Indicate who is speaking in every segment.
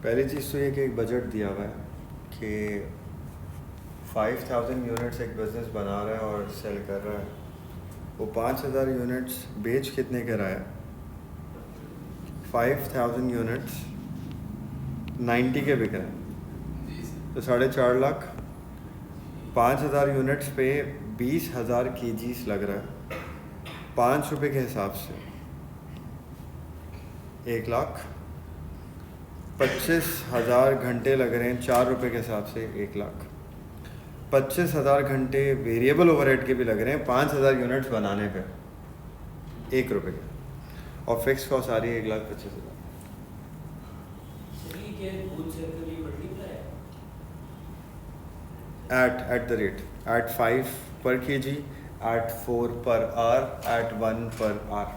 Speaker 1: पहली चीज़ तो ये कि एक बजट दिया हुआ है कि 5000 यूनिट्स एक बिज़नेस बना रहा है और सेल कर रहा है, वो 5000 यूनिट्स बेच कितने का रहा है? 5000 यूनिट्स 90 के बिक रहे हैं तो 4.5 लाख। 5000 यूनिट्स पे 20,000 केजीस लग रहा है, 5 रुपये के हिसाब से 1 लाख। 25,000 घंटे लग रहे हैं 4 रुपये के हिसाब से 1 लाख। 25,000 घंटे वेरिएबल ओवरहेड के भी लग रहे हैं 5,000 यूनिट्स बनाने पे 1 रुपये के, और फिक्स कॉस्ट आ रही है 1,25,000। at the rate at 5 per kg, at 4 per hour, at 1 per hour,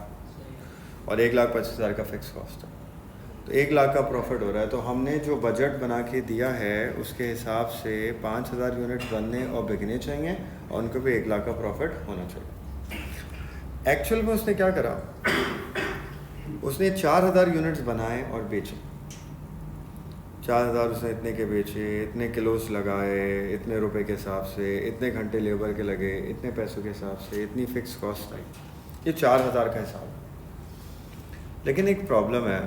Speaker 1: और 1,25,000 का फिक्स कॉस्ट है तो 1 लाख का प्रॉफिट हो रहा है। तो हमने जो बजट बना के दिया है उसके हिसाब से 5,000 यूनिट बनने और बिकने चाहिए और उनको भी 1 लाख का प्रॉफिट होना चाहिए। एक्चुअल में उसने क्या करा, उसने 4,000 यूनिट्स बनाए और बेचे। 4,000 उसने इतने के बेचे, इतने किलोस लगाए, इतने रुपए के हिसाब से, इतने घंटे लेबर के लगे, इतने पैसों के हिसाब से, इतनी फिक्स कॉस्ट आई। ये 4,000 का हिसाब है। लेकिन एक प्रॉब्लम है,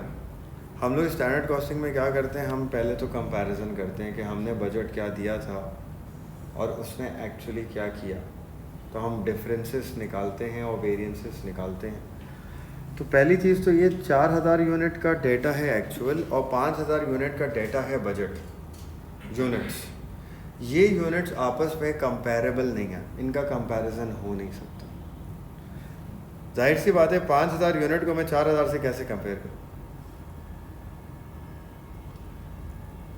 Speaker 1: हम लोग स्टैंडर्ड कॉस्टिंग में क्या करते हैं, हम पहले तो कंपैरिजन करते हैं कि हमने बजट क्या दिया था और उसने एक्चुअली क्या किया, तो हम डिफरेंसेस निकालते हैं और वेरिएंसेस निकालते हैं। तो पहली चीज़ तो ये 4,000 यूनिट का डेटा है एक्चुअल और 5,000 यूनिट का डेटा है बजट यूनिट्स। ये यूनिट्स आपस में कंपैरेबल नहीं है, इनका कंपैरिजन हो नहीं सकता। जाहिर सी बात है 5,000 यूनिट को मैं 4,000 से कैसे कंपेयर करूँ?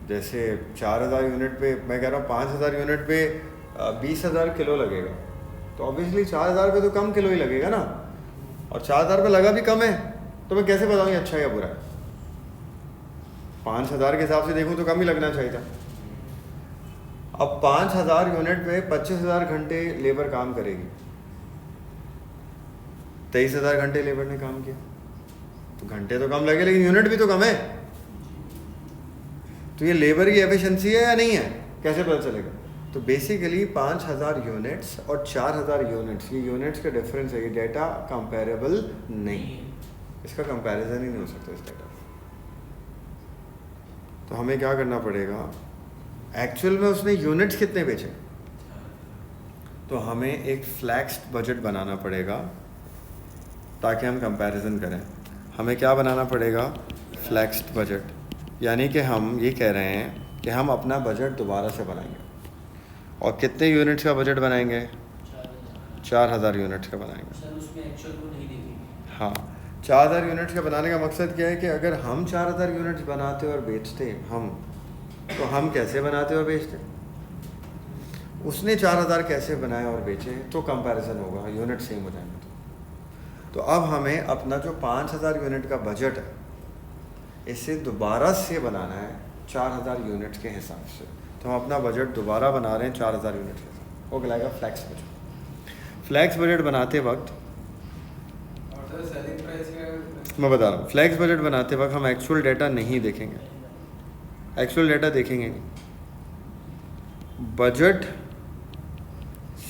Speaker 1: जैसे 4,000 यूनिट पे मैं कह रहा हूँ 5,000 यूनिट पे 20,000 किलो लगेगा, तो ऑब्वियसली 4,000 पे तो कम किलो ही लगेगा ना, और 4,000 पे लगा भी कम है, तो मैं कैसे बताऊँ ये अच्छा या बुरा है? 5,000 के हिसाब से देखूँ तो कम ही लगना चाहिए था। अब 5,000 यूनिट पे 25,000 घंटे लेबर काम करेगी, 23,000 घंटे लेबर ने काम किया, तो घंटे तो कम लगे लेकिन यूनिट भी तो कम है। तो ये लेबर की एफिशिएंसी है या नहीं है, कैसे पता चलेगा? तो बेसिकली 5,000 यूनिट्स और 4,000 यूनिट्स, ये यूनिट्स का डिफरेंस है, ये डेटा कंपैरेबल नहीं, इसका कंपैरिजन ही नहीं हो सकता इस डेटा। तो हमें क्या करना पड़ेगा, एक्चुअल में उसने यूनिट्स कितने बेचे, तो हमें एक फ्लैक्स्ड बजट बनाना पड़ेगा ताकि हम कंपैरिजन करें। हमें क्या बनाना पड़ेगा? फ्लैक्स्ड बजट, यानी कि हम ये कह रहे हैं कि हम अपना बजट दोबारा से बनाएंगे और कितने यूनिट्स का बजट बनाएंगे? 4,000 यूनिट्स का बनाएंगे।
Speaker 2: सर उसमें एक्चुअल को नहीं देखेंगे।
Speaker 1: हाँ, 4,000 यूनिट्स का बनाने का मकसद क्या है कि अगर हम 4,000 यूनिट्स बनाते और बेचते हम, तो हम कैसे बनाते और बेचते, उसने 4,000 कैसे बनाए और बेचे, तो कंपैरिजन होगा, यूनिट सेम हो जाएंगे। तो अब हमें अपना जो 5,000 यूनिट का बजट है इसे दोबारा से बनाना है 4,000 यूनिट्स के हिसाब से। तो हम अपना बजट दोबारा बना रहे हैं 4,000 यूनिट के हिसाब, वो कहलाएगा फ्लैक्स बजट। फ्लैक्स बजट बनाते वक्त मैं बता रहा हूँ, फ्लैक्स बजट बनाते वक्त हम एक्चुअल डेटा नहीं देखेंगे, एक्चुअल डेटा देखेंगे नहीं, बजट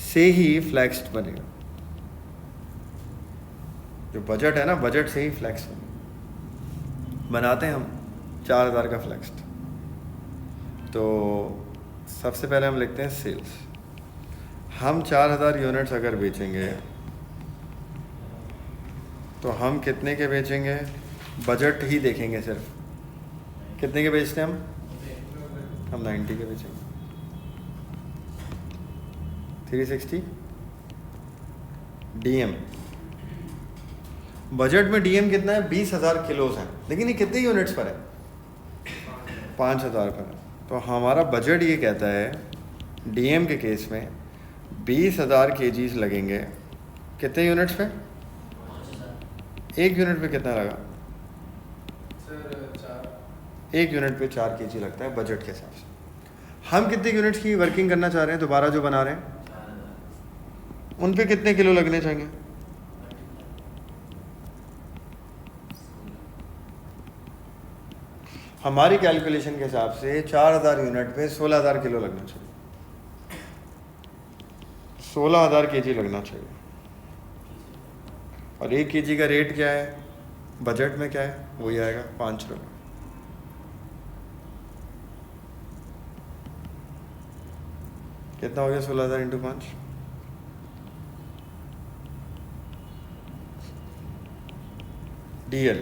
Speaker 1: से ही फ्लैक्स बनेगा। जो बजट है ना, बजट से ही फ्लैक्स बनाते हैं हम 4,000 का फ्लैक्स। तो सबसे पहले हम लिखते हैं सेल्स। हम 4,000 यूनिट्स अगर बेचेंगे तो हम कितने के बेचेंगे, बजट ही देखेंगे सिर्फ, कितने के बेचते हैं हम 90 के बेचेंगे। 360 डीएम, बजट में डीएम कितना है? 20,000 किलोस है, लेकिन ये कितने यूनिट्स पर है? 5,000 पर है। तो हमारा बजट ये कहता है डीएम के केस में 20,000 केजीज लगेंगे, कितने यूनिट्स पे? 1 यूनिट पे कितना लगा सर? 1 यूनिट पे 4 केजी लगता है बजट के हिसाब से। हम कितने यूनिट्स की वर्किंग करना चाह रहे हैं दोबारा जो बना रहे हैं, उन पे कितने किलो लगने चाहिए? हमारी कैलकुलेशन के हिसाब से 4000 यूनिट पे 16000 किलो लगना चाहिए, 16000 केजी लगना चाहिए। और 1 केजी का रेट क्या है बजट में, क्या है वही आएगा 5 रुपये। कितना हो गया 16000 इंटू 5? DL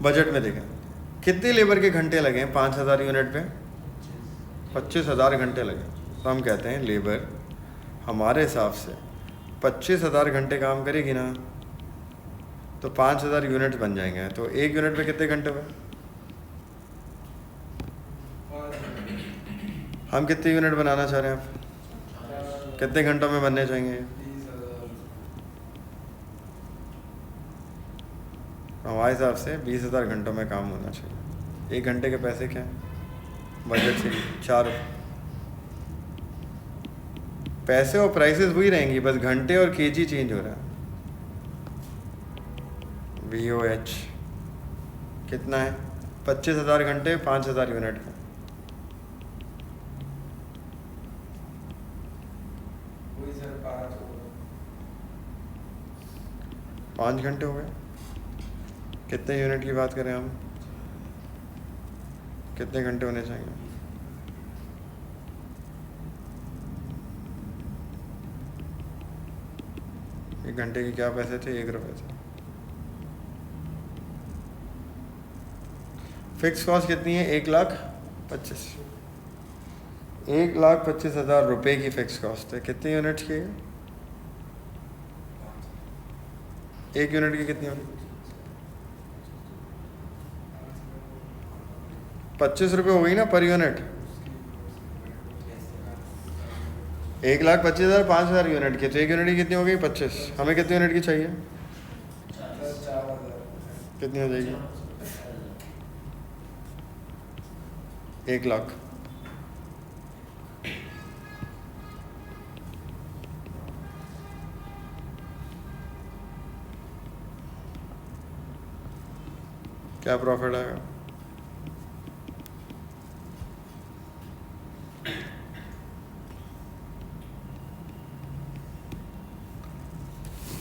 Speaker 1: बजट में देखें कितने लेबर के घंटे लगे हैं 5000 यूनिट पे, 25000 घंटे लगे। तो हम कहते हैं लेबर हमारे हिसाब से 25000 घंटे काम करेगी ना, तो 5000 यूनिट बन जाएंगे। तो 1 यूनिट पे कितने घंटे हुए? हम कितने यूनिट बनाना चाह रहे हैं आप? कितने घंटों में बनने चाहिए? हमारे हिसाब से 20000 घंटों में काम होना चाहिए। 1 घंटे के पैसे क्या हैं बजट से? 4 रुपये। पैसे और प्राइसेस वही रहेंगी, बस घंटे और केजी चेंज हो रहा है। VOH कितना है? 25000 घंटे 5000 यूनिट का, पाँच घंटे हो गए। कितने यूनिट की बात करें हम, कितने घंटे होने चाहिए? एक घंटे के क्या पैसे थे? 1 रुपये थे। फिक्स कॉस्ट कितनी है? 1,25,000 1,25,000 रुपये की फिक्स कॉस्ट है। कितने यूनिट्स की है? 1 यूनिट की कितनी होगी? 25 रुपये हो गई ना पर यूनिट। 1,25,000 5,000 यूनिट की, तो 1 यूनिट की कितनी हो गई? 25। हमें कितनी यूनिट की चाहिए? कितनी हो जाएगी? 1,00,000। क्या प्रॉफिट आएगा?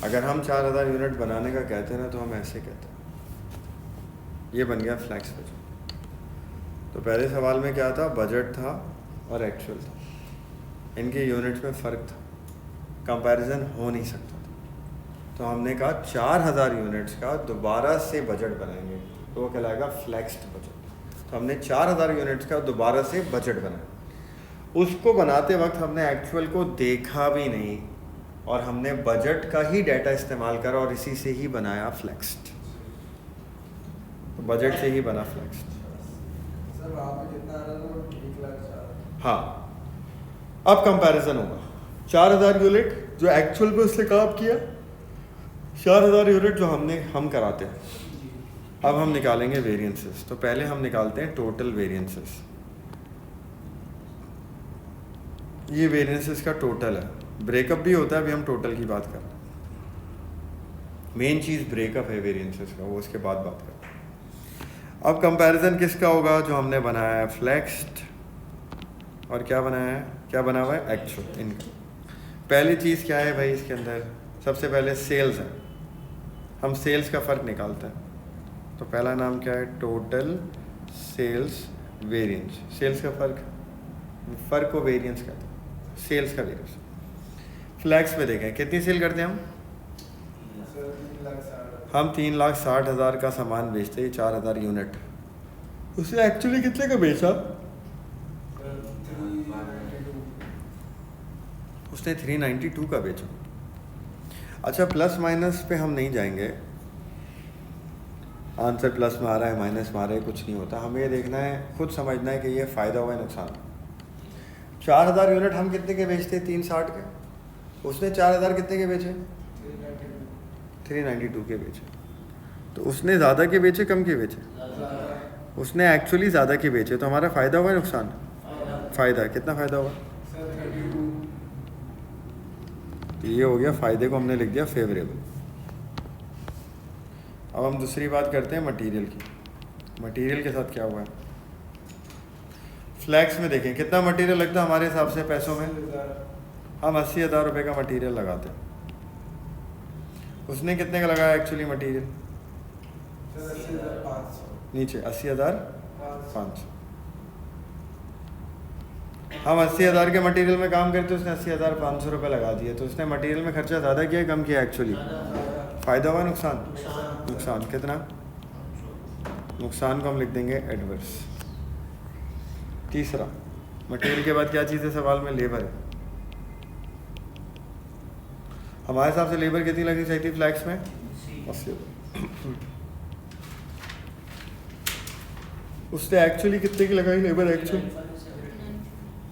Speaker 1: अगर हम 4000 यूनिट बनाने का कहते हैं ना, तो हम ऐसे कहते हैं। ये बन गया फ्लैक्स बजट। तो पहले सवाल में क्या था? बजट था और एक्चुअल था, इनके यूनिट्स में फ़र्क था, कंपैरिजन हो नहीं सकता था। तो हमने कहा 4000 यूनिट्स का दोबारा से बजट बनाएंगे, तो वो कहलाएगा फ्लैक्स्ड बजट। तो हमने 4000 यूनिट्स का दोबारा से बजट बनाया। उसको बनाते वक्त हमने एक्चुअल को देखा भी नहीं, और हमने बजट का ही डाटा इस्तेमाल करा और इसी से ही बनाया फ्लैक्स्ड। तो बजट से ही बना फ्लैक्स्ड।
Speaker 3: सर आप कितना आ रहा था? 1,04,000।
Speaker 1: हाँ, अब कंपैरिजन होगा। 4000 यूनिट जो एक्चुअल पे उससे काम किया, 4000 यूनिट जो हम कराते हैं। अब हम निकालेंगे वेरिएंसेस। तो पहले हम निकालते हैं टोटल वेरिएंसेस। ये वेरिएंसेस का टोटल है, ब्रेकअप भी होता है, अभी हम टोटल की बात कर रहे हैं। मेन चीज़ ब्रेकअप है वेरिएंसेस का, वो उसके बाद बात करते हैं। अब कंपैरिजन किसका होगा? जो हमने बनाया है फ्लैक्स्ड, और क्या बनाया है, क्या बना हुआ है? एक्चुअल। इनका पहली चीज़ क्या है भाई इसके अंदर? सबसे पहले सेल्स है। हम सेल्स का फ़र्क निकालते हैं। तो पहला नाम क्या है? Total sales variance. सेल्स का फ़र्क को वेरिएंस कहते हैं, सेल्स का वेरिएंस। फ्लैक्स में देखें कितनी सेल करते हैं हम?
Speaker 3: सर 3,60,000।
Speaker 1: हम 3,60,000 का सामान बेचते हैं, 4000 यूनिट। उसने एक्चुअली कितने का बेचा? उसने 392 का बेचा। अच्छा, प्लस माइनस पे हम नहीं जाएंगे, आंसर प्लस में आ रहा है माइनस में आ रहा है, कुछ नहीं होता। हमें ये देखना है, खुद समझना है कि ये फ़ायदा हुआ है नुकसान। 4000 यूनिट हम कितने के बेचते? 360 के। उसने 4000 कितने के बेचे? 392 के बेचे। तो उसने ज़्यादा के बेचे कम के बेचे? उसने एक्चुअली ज़्यादा के बेचे। तो हमारा फ़ायदा हुआ है नुकसान? फ़ायदा। कितना फ़ायदा हुआ? तो ये हो गया, फ़ायदे को हमने लिख दिया फेवरेबल। अब हम दूसरी बात करते हैं मटेरियल की। मटेरियल के साथ क्या हुआ है? फ्लैक्स में देखें कितना मटेरियल लगता है हमारे हिसाब से पैसों में? हम 80,000 रुपये का मटेरियल लगाते हैं। उसने कितने का लगाया एक्चुअली मटेरियल?
Speaker 3: 80,500
Speaker 1: नीचे 80,500। हम 80,000 के मटेरियल में काम करते उसने 80,500 रुपये लगा दिए, तो उसने मटेरियल में खर्चा ज़्यादा किया कम किया एक्चुअली? फ़ायदा हुआ नुकसान? नुकसान कितना? नुकसान को हम लिख देंगे एडवर्स। तीसरा, मटेरियल के बाद क्या चीज़ है सवाल में? लेबर है। हमारे हिसाब से लेबर कितनी लगनी चाहिए थी फ्लैक्स में? 80। उसने एक्चुअली कितने की लगाई लेबर? एक्चुअली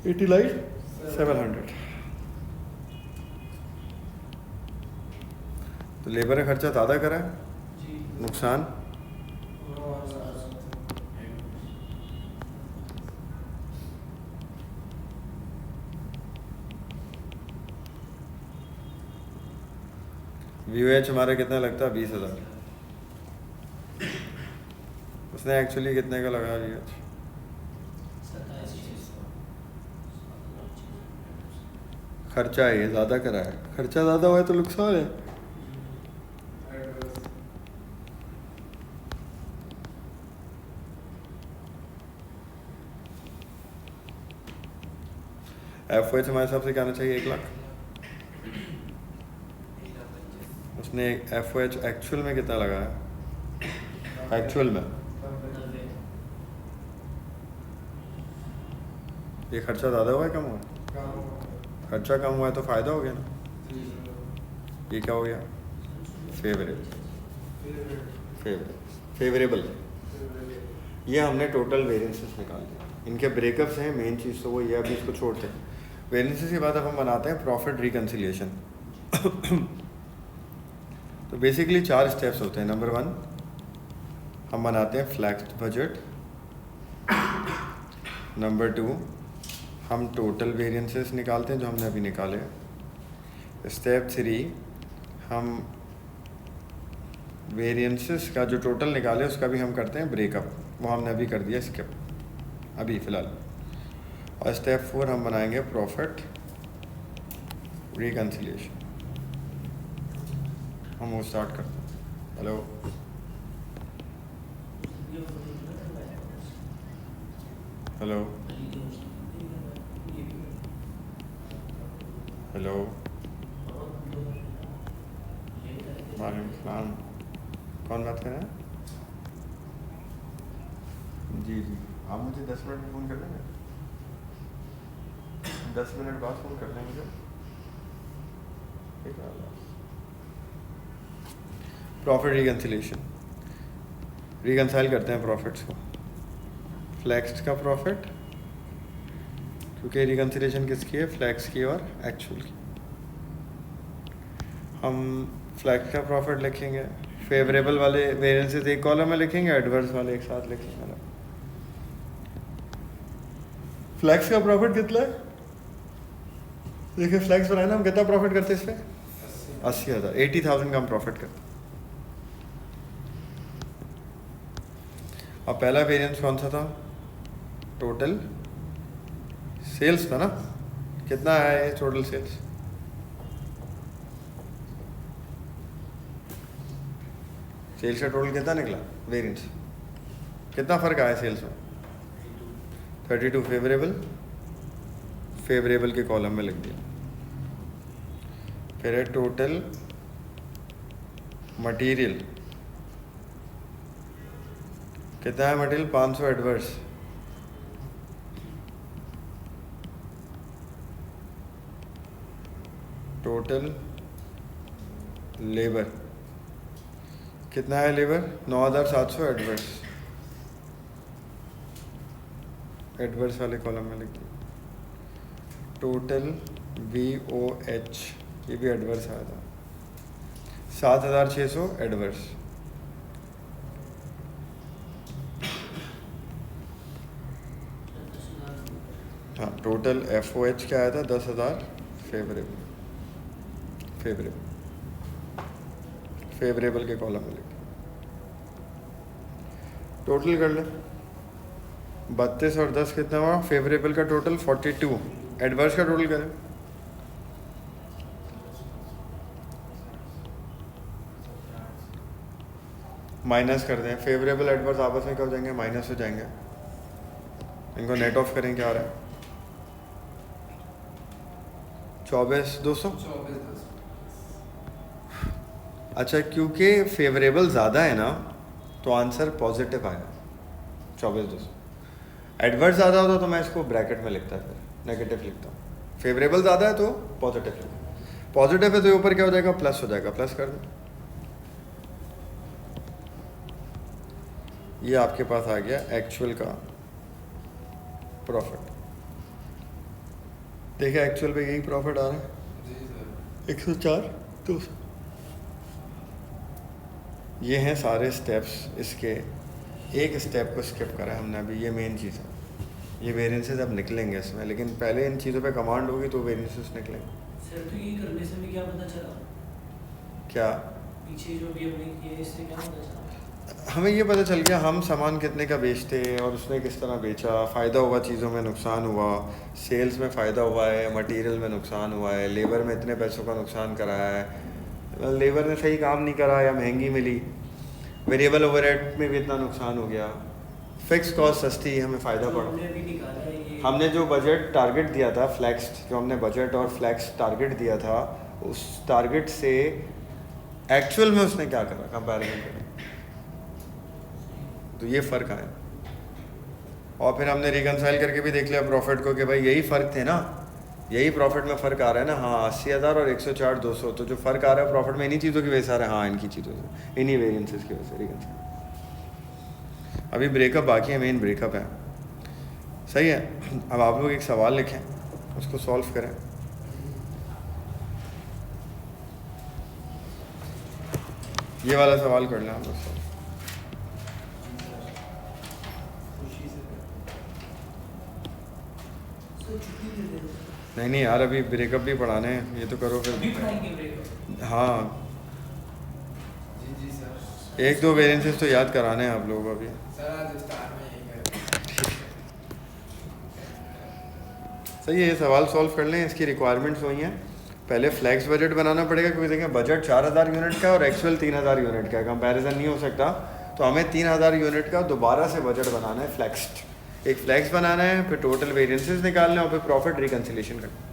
Speaker 1: 89,700। तो लेबर का खर्चा ज़्यादा करा है, नुकसान VOH हमारा कितना लगता है? 20,000। उसने एक्चुअली कितने का लगाया VOH?
Speaker 2: 27,600।
Speaker 1: खर्चा है ये ज़्यादा करा है, खर्चा ज़्यादा हुआ है तो नुकसान है। FOH हमारे हिसाब से क्या आना चाहिए? 1 लाख। उसने FOH एक्चुअल में कितना लगाया? एक्चुअल में ये खर्चा ज़्यादा हुआ है कम हुआ है? खर्चा कम हुआ है तो फ़ायदा हो गया ना। ये क्या हो गया? फेवरेबल। ये हमने टोटल वेरिएंसेस निकाल दिए। इनके ब्रेकअप्स हैं, मेन चीज़ तो वो ये, अभी इसको छोड़ते हैं। वेरिएंसेस के बाद अब हम बनाते हैं प्रॉफिट रिकन्सिलिएशन। तो बेसिकली 4 स्टेप्स होते हैं। नंबर 1 हम बनाते हैं फ्लैक्स्ड बजट। नंबर 2 हम टोटल वेरिएंसेस निकालते हैं जो हमने अभी निकाले। स्टेप 3 हम वेरिएंसेस का जो टोटल निकाले उसका भी हम करते हैं ब्रेकअप, वो हमने अभी कर दिया स्किप अभी फ़िलहाल। और स्टेप 4 हम बनाएंगे प्रॉफिट रिकन्सिलिएशन। हम वो स्टार्ट करते हैं। हेलो हेलो हेलो वालेकुम सलाम। कौन बात कर रहे हैं? जी जी, आप मुझे 10 मिनट में फ़ोन कर लेंगे? 10 मिनट बाद फ़ोन कर लेंगे मुझे, ठीक है? प्रॉफिट रिकन्सिलिएशन, रिकन्साइल करते हैं प्रॉफिट्स को। फ्लैक्स का प्रॉफिट, क्योंकि रिकन्सिलिएशन किसकी है? फ्लैक्स की और एक्चुअल की। हम फ्लैक्स का प्रॉफिट लिखेंगे, फेवरेबल वाले वेरिएंसेस एक कॉलम में लिखेंगे, एडवर्स वाले एक साथ लिखेंगे। फ्लैक्स का प्रॉफिट कितना है? देखिए फ्लैक्स बनाए ना हम, कितना प्रॉफिट करते हैं इस पर? 80,000, 80,000 का हम प्रॉफिट करते हैं। अब पहला वेरिएंस कौन सा था? टोटल सेल्स था ना। कितना है ये टोटल सेल्स? सेल्स का टोटल कितना निकला वेरिएंस? कितना फ़र्क आया सेल्स में? 32 फेवरेबल, फेवरेबल के कॉलम में लिख दिया। फिर है टोटल मटेरियल, कितना है मटेरियल? 500 एडवर्स। टोटल लेबर, कितना है लेबर? 9,700 एडवर्स। एडवर्स वाले कॉलम में लिख दिया। टोटल VOH, ये भी एडवर्स आया था, 7,600 एडवर्स। हाँ, टोटल FOH क्या आया था? 10,000 फेवरेबल। फेवरेबल के कॉलम में लिख। टोटल कर ले। 32 और 10 कितना हुआ? फेवरेबल का टोटल 42, एडवर्स का टोटल करें। माइनस कर दें, फेवरेबल एडवर्स आपस में क्या हो जाएंगे? माइनस हो जाएंगे। इनको नेट ऑफ करें, क्या आ रहा है? 24,200।
Speaker 3: 24,200।
Speaker 1: अच्छा, क्योंकि फेवरेबल ज़्यादा है ना तो आंसर पॉजिटिव आएगा, 24,200। एडवर्स ज़्यादा होता तो मैं इसको ब्रैकेट में लिखता, फिर नेगेटिव लिखता हूँ। फेवरेबल ज़्यादा है तो पॉजिटिव लिखता, पॉजिटिव है तो ऊपर क्या हो जाएगा? प्लस हो जाएगा, प्लस कर दो। ये आपके पास आ गया एक्चुअल का प्रॉफिट। देखिए एक्चुअल पे यही प्रॉफिट आ रहा है,
Speaker 3: जी सर।
Speaker 1: 104,200। ये हैं सारे स्टेप्स इसके। एक स्टेप को स्किप करा है हमने अभी, ये मेन चीज़ है। ये वेरिएंसेस अब निकलेंगे इसमें, लेकिन पहले इन चीज़ों पे कमांड होगी तो वेरिएंसेस निकलेंगे।
Speaker 2: सर तो ये करने से भी क्या पता चला?
Speaker 1: क्या
Speaker 2: पीछे जो भी हमने किया इससे क्या पता चला?
Speaker 1: हमें ये पता चल गया हम सामान कितने का बेचते हैं और उसने किस तरह बेचा, फ़ायदा हुआ, चीज़ों में नुकसान हुआ, सेल्स में फ़ायदा हुआ है, मटेरियल में नुकसान हुआ है, लेबर में इतने पैसों का नुकसान करा है, लेबर ने सही काम नहीं करा या महंगी मिली, वेरिएबल ओवरहेड में भी इतना नुकसान हो गया, फिक्स कॉस्ट सस्ती, हमें फ़ायदा
Speaker 2: जो
Speaker 1: पड़ा।
Speaker 2: हमने अभी निकाला है ये
Speaker 1: हमने जो बजट टारगेट दिया था फ्लैक्स, जो हमने बजट और फ्लैक्स टारगेट दिया था, उस टारगेट से एक्चुअल में उसने क्या करा कंपैरिजन करें तो ये फ़र्क आया। और फिर हमने रिकनसाइल करके भी देख लिया प्रॉफिट को कि भाई यही फ़र्क थे ना, यही प्रॉफिट में फ़र्क आ रहा है ना। हाँ 80,000 और 104,200, तो जो फ़र्क आ रहा है प्रॉफिट में इन्हीं चीज़ों की वजह से आ रहा है। हाँ इनकी चीज़ों से, इन्हीं वेरिएंसेस की वजह से रिकनसाइल। अभी ब्रेकअप बाकी है, मेन ब्रेकअप है, सही है। अब आप लोग एक सवाल लिखें, उसको सॉल्व करें। ये वाला सवाल कर लें आप लोग सॉल्व।
Speaker 3: खुशी से
Speaker 2: सर छुट्टी दे दें।
Speaker 1: नहीं यार, अभी ब्रेकअप भी पढ़ाने हैं, ये तो करो
Speaker 2: अभी
Speaker 1: फिर।
Speaker 2: पढ़ाएंगे ब्रेक।
Speaker 1: हाँ
Speaker 3: जी जी सर।
Speaker 1: 1-2 वेरिएंसेस तो याद कराने हैं आप लोगों को अभी।
Speaker 3: सर आज स्टार्ट में यही कर।
Speaker 1: सही है, ये सवाल सॉल्व कर लें। इसकी रिक्वायरमेंट्स वही हैं। पहले फ्लैक्स बजट बनाना पड़ेगा, क्योंकि देखें बजट 4,000 यूनिट का और एक्चुअल 3,000 यूनिट का है, कंपैरिजन नहीं हो सकता। तो हमें 3,000 यूनिट का दोबारा से बजट बनाना है फ्लैक्स्ड। एक फ्लैक्स बनाना है, फिर टोटल वेरिएंसेस निकालना है और फिर प्रॉफिट रिकन्सिलेशन करना है।